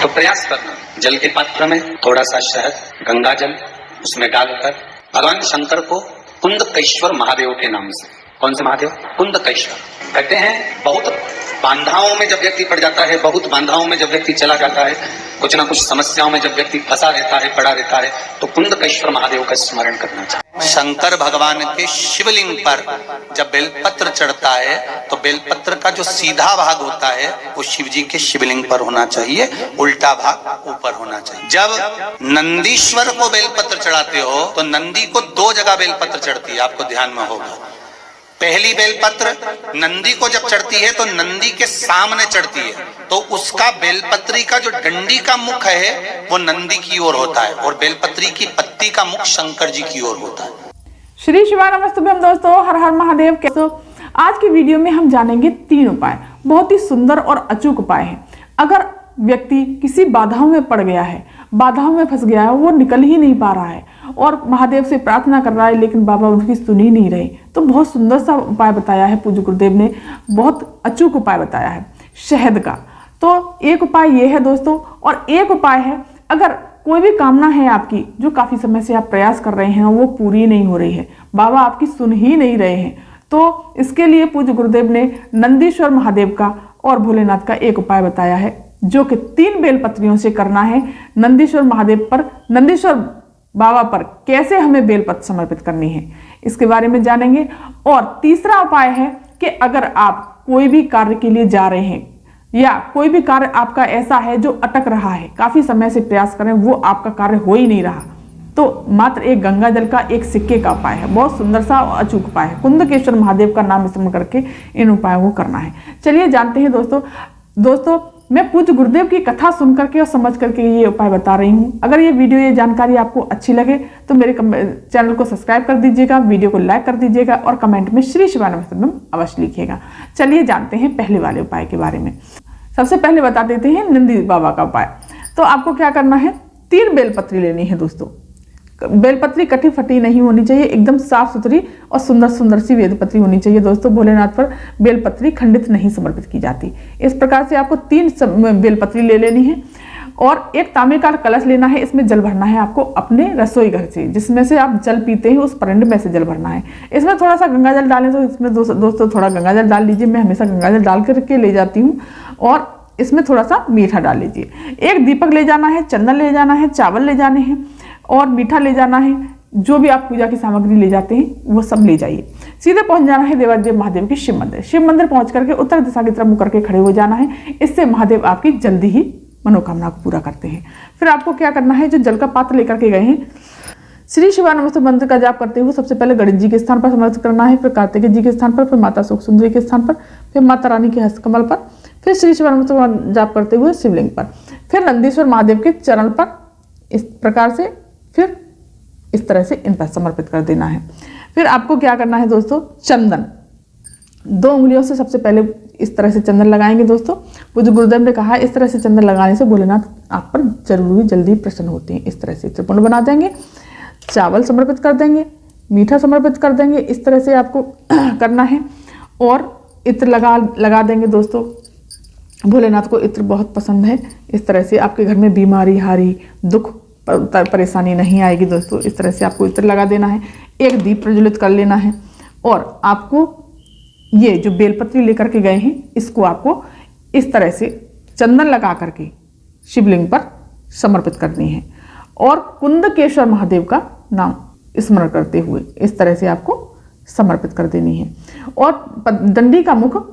तो प्रयास करना, जल के पात्र में थोड़ा सा शहद, गंगा जल उसमें डालकर भगवान शंकर को कुंदकेश्वर महादेव के नाम से, कौन से महादेव? कुंदकेश्वर। कहते हैं बहुत बांधाओं में जब व्यक्ति पड़ जाता है, बहुत बांधाओं में जब व्यक्ति चला जाता है, कुछ ना कुछ समस्याओं में जब व्यक्ति फंसा रहता है, पड़ा रहता है, तो कुंदकेश्वर महादेव का स्मरण करना चाहिए। शंकर भगवान के शिवलिंग पर जब बेलपत्र चढ़ता है तो बेलपत्र का जो सीधा भाग होता है वो शिव जी के शिवलिंग पर होना चाहिए, उल्टा भाग ऊपर होना चाहिए। जब नंदीश्वर को बेलपत्र चढ़ाते हो तो नंदी को दो जगह बेलपत्र चढ़ती है, आपको ध्यान में होगा। पहली बेलपत्र नंदी को जब चढ़ती है तो नंदी के सामने चढ़ती है, तो उसका बेलपत्री का जो डंडी का मुख है वो नंदी की ओर होता है और बेलपत्री की पत्ती का मुख शंकर जी की ओर होता है। श्री शिवानमस्तुभ्यम दोस्तों, हर हर महादेव। कैसे? आज की वीडियो में हम जानेंगे 3 उपाय, बहुत ही सुंदर और अचूक उपाय हैं। अगर व्यक्ति किसी बाधाओं में पड़ गया है, बाधाओं में फंस गया है, वो निकल ही नहीं पा रहा है और महादेव से प्रार्थना कर रहा है लेकिन बाबा उनकी सुन ही नहीं रहे, तो बहुत सुंदर सा उपाय बताया है पूज्य गुरुदेव ने, बहुत अचूक उपाय बताया है शहद का। तो एक उपाय ये है दोस्तों, और एक उपाय है अगर कोई भी कामना है आपकी जो काफी समय से आप प्रयास कर रहे हैं वो पूरी नहीं हो रही है, बाबा आपकी सुन ही नहीं रहे हैं, तो इसके लिए पूज्य गुरुदेव ने नंदीश्वर महादेव का और भोलेनाथ का एक उपाय बताया है जो कि 3 बेलपत्रियों से करना है। नंदीश्वर महादेव पर, नंदीश्वर बाबा पर कैसे हमें बेलपत्र समर्पित करनी है इसके बारे में जानेंगे। और तीसरा उपाय है कि अगर आप कोई भी कार्य के लिए जा रहे हैं या कोई भी कार्य आपका ऐसा है जो अटक रहा है, काफी समय से प्रयास करें वो आपका कार्य हो ही नहीं रहा, तो मात्र एक गंगा जल का एक सिक्के का उपाय है, बहुत सुंदर सा और अचूक उपाय है। कुंदकेश्वर महादेव का नाम स्मरण करके इन उपायों को करना है। चलिए जानते हैं दोस्तों मैं पूज्य गुरुदेव की कथा सुन करके और समझ करके ये उपाय बता रही हूँ। अगर ये वीडियो, ये जानकारी आपको अच्छी लगे तो मेरे चैनल को सब्सक्राइब कर दीजिएगा, वीडियो को लाइक कर दीजिएगा और कमेंट में श्री शिवानमस्तुभ्यम अवश्य लिखिएगा। चलिए जानते हैं पहले वाले उपाय के बारे में। सबसे पहले बता देते हैं नंदी बाबा का उपाय। तो आपको क्या करना है, 3 बेलपत्री लेनी है दोस्तों। बेलपत्री कटी फटी नहीं होनी चाहिए, एकदम साफ सुथरी और सुंदर सी बेलपत्री होनी चाहिए दोस्तों। भोलेनाथ पर बेलपत्री खंडित नहीं समर्पित की जाती। इस प्रकार से आपको 3 बेलपत्री ले लेनी है और एक तांबे का कलश लेना है। इसमें जल भरना है आपको अपने रसोई घर से, जिसमें से आप जल पीते हैं उस परंड में से जल भरना है। इसमें थोड़ा सा गंगा जल डालें तो इसमें दोस्तों थोड़ा गंगा जल डाल लीजिए, मैं हमेशा गंगा जल डाल करके ले जाती हूँ। और इसमें थोड़ा सा मीठा डाल लीजिए। एक दीपक ले जाना है, चंदन ले जाना है, चावल ले जाने हैं और मीठा ले जाना है। जो भी आप पूजा की सामग्री ले जाते हैं वो सब ले जाइए। सीधे पहुंच जाना है देवादेव महादेव के शिव मंदिर। शिव मंदिर पहुंच करके उत्तर दिशा की तरफ मुख करके खड़े हो जाना है। इससे महादेव आपकी जल्दी ही मनोकामना को पूरा करते हैं। फिर आपको क्या करना है, जो जल का पात्र लेकर के गए हैं, श्री शिवानमस्तुभ्यम मंत्र का जाप करते हुए सबसे पहले गणेश जी के स्थान पर समर्पित करना है, फिर कार्तिकेय जी के स्थान पर, फिर माता सुख सुंदरी के स्थान पर, फिर माता रानी के हस्तकमल पर, फिर श्री शिवानमस्तुभ्यम जाप करते हुए शिवलिंग पर, फिर नंदीश्वर महादेव के चरण पर। इस प्रकार से फिर इस तरह से इन पर समर्पित कर देना है। फिर आपको क्या करना है दोस्तों, चंदन 2 उंगलियों से सबसे पहले इस तरह से चंदन लगाएंगे दोस्तों। पूज्य गुरुदेव ने कहा इस तरह से चंदन लगाने से भोलेनाथ आप पर जरूर जल्दी प्रसन्न होते हैं। इस तरह से त्रिपुंड बना देंगे, चावल समर्पित कर देंगे, मीठा समर्पित कर देंगे। इस तरह से आपको करना है और इत्र लगा देंगे दोस्तों। भोलेनाथ को इत्र बहुत पसंद है। इस तरह से आपके घर में बीमारी, हारी, दुख, परेशानी नहीं आएगी दोस्तों। इस तरह से आपको इत्र लगा देना है। एक दीप प्रज्वलित कर लेना है और आपको ये जो बेलपत्री लेकर के गए हैं इसको आपको इस तरह से चंदन लगा करके शिवलिंग पर समर्पित करनी है और कुंदकेश्वर महादेव का नाम स्मरण करते हुए इस तरह से आपको समर्पित कर देनी है और डंडी का मुख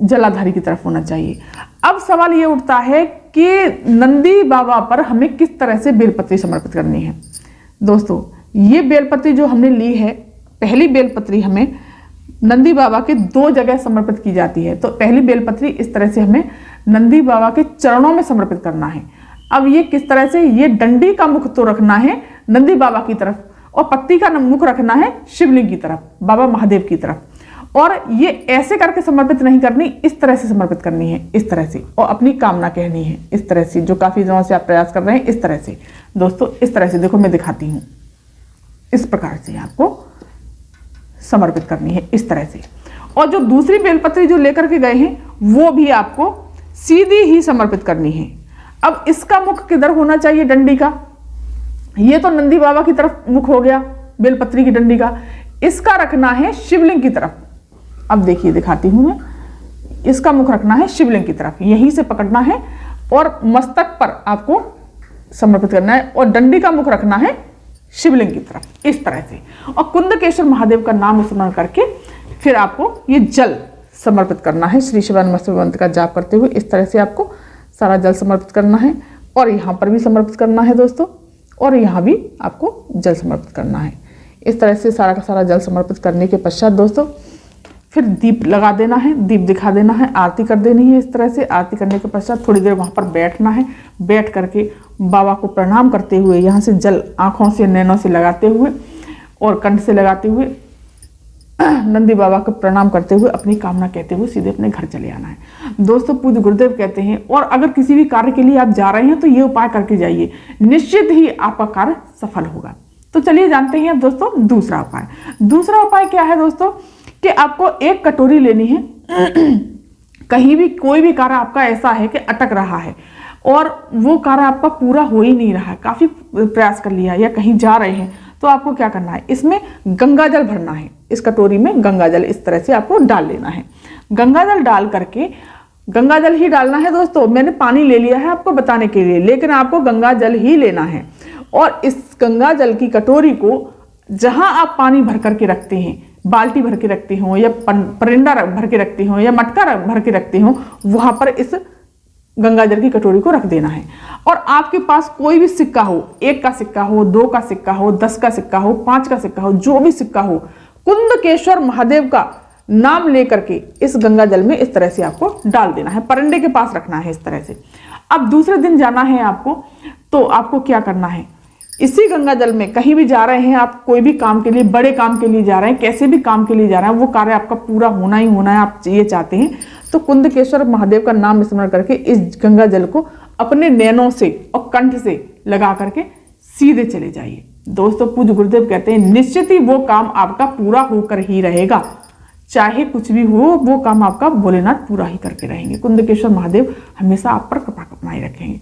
जलाधारी की तरफ होना चाहिए। अब सवाल ये उठता है कि नंदी बाबा पर हमें किस तरह से बेलपत्री समर्पित करनी है। दोस्तों ये बेलपत्री जो हमने ली है, पहली बेलपत्री हमें नंदी बाबा के 2 जगह समर्पित की जाती है। तो पहली बेलपत्री इस तरह से हमें नंदी बाबा के चरणों में समर्पित करना है। अब ये किस तरह से, ये डंडी का मुख तो रखना है नंदी बाबा की तरफ और पत्ती का मुख रखना है शिवलिंग की तरफ, बाबा महादेव की तरफ। और ये ऐसे करके समर्पित नहीं करनी, इस तरह से समर्पित करनी है, इस तरह से, और अपनी कामना कहनी है इस तरह से, जो काफी दिनों से आप प्रयास कर रहे हैं। इस तरह से दोस्तों, इस तरह से देखो मैं दिखाती हूँ, इस प्रकार से आपको समर्पित करनी है इस तरह से। और जो दूसरी बेलपत्री जो लेकर के गए हैं वो भी आपको सीधी ही समर्पित करनी है। अब इसका मुख किधर होना चाहिए डंडी का? ये तो नंदी बाबा की तरफ मुख हो गया बेलपत्री की डंडी का, इसका रखना है शिवलिंग की तरफ। अब देखिए दिखाती हूं मैं, इसका मुख रखना है शिवलिंग की तरफ, यहीं से पकड़ना है और मस्तक पर आपको समर्पित करना है और डंडी का मुख रखना है शिवलिंग की तरफ इस तरह से। और कुंदकेश्वर महादेव का नाम स्मरण करके फिर आपको ये जल समर्पित करना है। श्री शिवाय नमस्तुभ्यं मंत्र का जाप करते हुए इस तरह से आपको सारा जल समर्पित करना है और यहाँ पर भी समर्पित करना है दोस्तों, और यहाँ भी आपको जल समर्पित करना है। इस तरह से सारा का सारा जल समर्पित करने के पश्चात दोस्तों फिर दीप लगा देना है, दीप दिखा देना है, आरती कर देनी है। इस तरह से आरती करने के पश्चात थोड़ी देर वहाँ पर बैठना है। बैठ करके बाबा को प्रणाम करते हुए यहाँ से जल आँखों से नैनों से लगाते हुए और कंठ से लगाते हुए नंदी बाबा को प्रणाम करते हुए अपनी कामना कहते हुए सीधे अपने घर चले आना है। दोस्तों पूज्य गुरुदेव कहते हैं, और अगर किसी भी कार्य के लिए आप जा रहे हैं तो ये उपाय करके जाइए, निश्चित ही आपका कार्य सफल होगा। तो चलिए जानते हैं अब दोस्तों दूसरा उपाय। दूसरा उपाय क्या है दोस्तों कि आपको एक कटोरी लेनी है। कहीं भी कोई भी कार्य आपका ऐसा है कि अटक रहा है और वो कार्य आपका पूरा हो ही नहीं रहा है, काफी प्रयास कर लिया या कहीं जा रहे हैं, तो आपको क्या करना है, इसमें गंगा जल भरना है। इस कटोरी में गंगा जल इस तरह से आपको डाल लेना है। गंगा जल डाल करके, गंगा जल ही डालना है दोस्तों, मैंने पानी ले लिया है आपको बताने के लिए, लेकिन आपको गंगा जल ही लेना है। और इस गंगा जल की कटोरी को जहां आप पानी भर करके रखते हैं, बाल्टी भर के रखते हो या परिंदा भर के रखते हो या मटका भर के रखते हो, वहां पर इस गंगा जल की कटोरी को रख देना है। और आपके पास कोई भी सिक्का हो, 1 का सिक्का हो, 2 का सिक्का हो, 10 का सिक्का हो, 5 का सिक्का हो, जो भी सिक्का हो, कुंदकेश्वर महादेव का नाम लेकर के इस गंगा जल में इस तरह से आपको डाल देना है, परिंदे के पास रखना है इस तरह से। अब दूसरे दिन जाना है आपको, तो आपको क्या करना है, इसी गंगा जल में कहीं भी जा रहे हैं आप, कोई भी काम के लिए, बड़े काम के लिए जा रहे हैं, कैसे भी काम के लिए जा रहे हैं, वो कार्य आपका पूरा होना ही होना है, आप ये चाहते हैं, तो कुंदकेश्वर महादेव का नाम स्मरण करके इस गंगा जल को अपने नैनों से और कंठ से लगा करके सीधे चले जाइए। दोस्तों पूज्य गुरुदेव कहते हैं, निश्चित ही वो काम आपका पूरा होकर ही रहेगा, चाहे कुछ भी हो, वो काम आपका भोलेनाथ पूरा ही करके रहेंगे। कुंदकेश्वर महादेव हमेशा आप पर कृपा बनाए रखेंगे।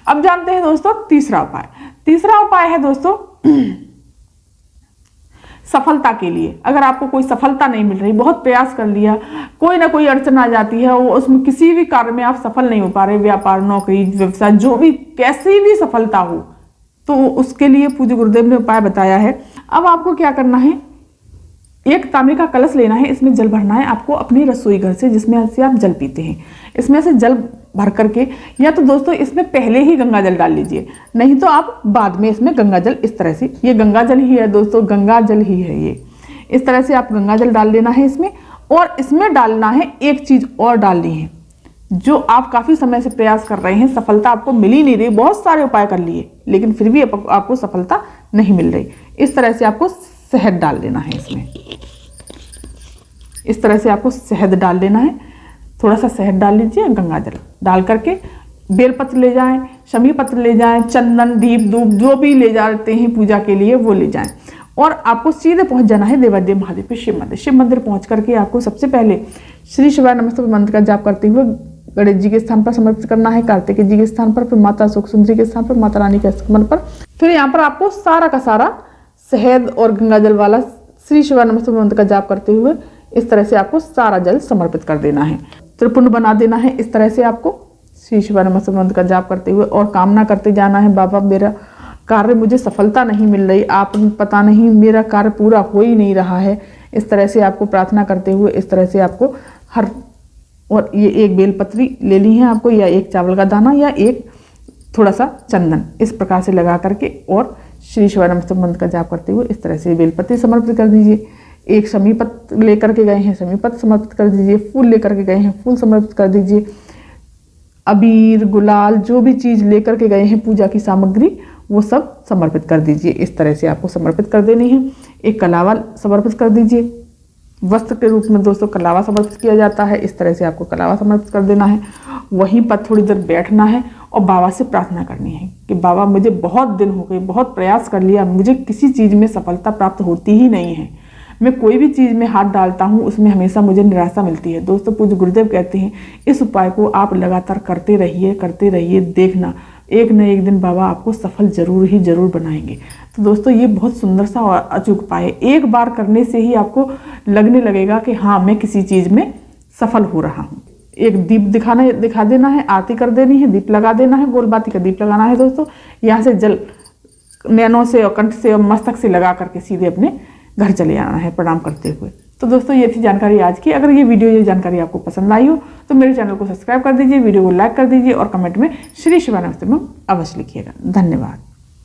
अब जानते हैं दोस्तों तीसरा उपाय। तीसरा उपाय है दोस्तों सफलता के लिए। अगर आपको कोई सफलता नहीं मिल रही, बहुत प्रयास कर लिया, कोई ना कोई अड़चन आ जाती है, वो उसमें किसी भी कार्य में आप सफल नहीं हो पा रहे, व्यापार, नौकरी, व्यवसाय, जो भी कैसी भी सफलता हो, तो उसके लिए पूज्य गुरुदेव ने उपाय बताया है। अब आपको क्या करना है, एक तांबे का कलश लेना है, इसमें जल भरना है आपको अपनी रसोई घर से, जिसमें से आप जल पीते हैं, इसमें से जल भर करके, या तो दोस्तों इसमें पहले ही गंगा जल डाल लीजिए, नहीं तो आप बाद में इसमें गंगा जल इस तरह से, ये गंगा जल ही है दोस्तों, गंगा जल ही है ये, इस तरह से आप गंगा जल डाल लेना है इसमें। और इसमें डालना है एक चीज और डालनी है, जो आप काफी समय से प्रयास कर रहे हैं, सफलता आपको मिल ही नहीं रही, बहुत सारे उपाय कर लिए लेकिन फिर भी आपको सफलता नहीं मिल रही। इस तरह से आपको शहद डाल लेना है इसमें, इस तरह से आपको शहद डाल लेना है, थोड़ा सा शहद डाल लीजिए, गंगा जल डाल करके बेलपत्र ले जाएं, शमी पत्र ले जाएं, चंदन, दीप, धूप, जो भी ले जाते हैं पूजा के लिए वो ले जाएं, और आपको सीधे पहुंच जाना है देवादेव महादेव पे, शिव मंदिर। शिव मंदिर पहुंच करके आपको सबसे पहले श्री शिवाय नमस्तुभ्यं मंत्र का जाप करते हुए गणेश जी के स्थान पर समर्पित करना है, कार्तिकेय जी के स्थान पर, फिर माता सुख सुंदरी के स्थान पर, माता रानी के स्थान पर, फिर यहाँ पर आपको सारा का सारा शहद और गंगा जल वाला श्री शिवाय नमस्तुभ्यं मंत्र का जाप करते हुए इस तरह से आपको सारा जल समर्पित कर देना है, त्रिपुंड बना देना है। इस तरह से आपको श्री शिवाय नमस्तुभ्यं मंत्र का जाप करते हुए और कामना करते जाना है, बाबा मेरा कार्य, मुझे सफलता नहीं मिल रही, आप पता नहीं मेरा कार्य पूरा हो ही नहीं रहा है। इस तरह से आपको प्रार्थना करते हुए इस तरह से आपको हर, और ये एक बेलपत्री ले ली है आपको, या एक चावल का दाना, या एक थोड़ा सा चंदन, इस प्रकार से लगा करके और श्री शिवाय नमस्तुभ्यं मंत्र का जाप करते हुए इस तरह से बेलपत्री समर्पित कर दीजिए। एक शमी पत्र लेकर के गए हैं, शमी पत्र समर्पित कर दीजिए, फूल लेकर के गए हैं, फूल समर्पित कर दीजिए, अबीर, गुलाल, जो भी चीज लेकर के गए हैं पूजा की सामग्री, वो सब समर्पित कर दीजिए। इस तरह से आपको समर्पित कर देनी है। एक कलावा समर्पित कर दीजिए, वस्त्र के रूप में दोस्तों कलावा समर्पित किया जाता है, इस तरह से आपको कलावा समर्पित कर देना है। वहीं पर थोड़ी देर बैठना है और बाबा से प्रार्थना करनी है कि बाबा मुझे बहुत दिन हो गए, बहुत प्रयास कर लिया, मुझे किसी चीज में सफलता प्राप्त होती ही नहीं है, मैं कोई भी चीज़ में हाथ डालता हूँ उसमें हमेशा मुझे निराशा मिलती है। दोस्तों पूज्य गुरुदेव कहते हैं इस उपाय को आप लगातार करते रहिए, देखना एक न एक दिन बाबा आपको सफल जरूर बनाएंगे। तो दोस्तों ये बहुत सुंदर सा और अचूक उपाय है। एक बार करने से ही आपको लगने लगेगा कि हाँ मैं किसी चीज़ में सफल हो रहा हूँ। एक दीप दिखा देना है, आरती कर देनी है, दीप लगा देना है, गोलबाती का दीप लगाना है दोस्तों। यहाँ से जल नैनों से और कंठ से और मस्तक से लगा करके सीधे अपने घर चले आना है प्रणाम करते हुए। तो दोस्तों ये थी जानकारी आज की। अगर ये जानकारी आपको पसंद आई हो तो मेरे चैनल को सब्सक्राइब कर दीजिए, वीडियो को लाइक कर दीजिए और कमेंट में श्री शिवानंद अवश्य लिखिएगा। धन्यवाद।